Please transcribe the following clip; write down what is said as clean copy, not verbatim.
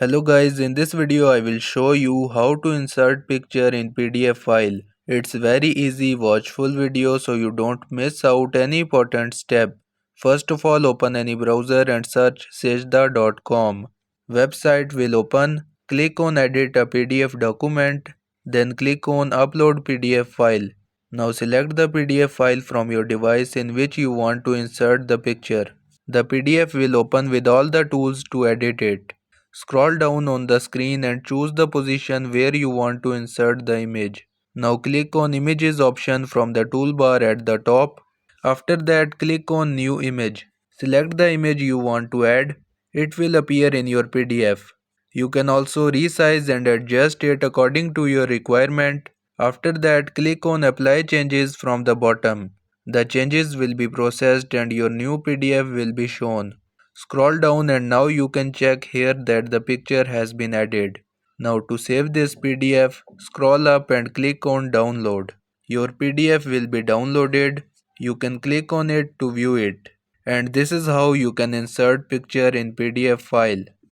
Hello guys, in this video I will show you how to insert picture in PDF file. It's very easy, watch full video so you don't miss out any important step. First of all, open any browser and search sajda.com. Website will open, click on edit a PDF document, then click on upload PDF file. Now select the PDF file from your device in which you want to insert the picture. The PDF will open with all the tools to edit it. Scroll down on the screen and choose the position where you want to insert the image. Now click on Images option from the toolbar at the top. After that, click on New Image. Select the image you want to add. It will appear in your PDF. You can also resize and adjust it according to your requirement. After that, click on Apply Changes from the bottom. The changes will be processed and your new PDF will be shown. Scroll down and now you can check here that the picture has been added. Now to save this PDF, scroll up and click on Download. Your PDF will be downloaded. You can click on it to view it. And this is how you can insert picture in PDF file.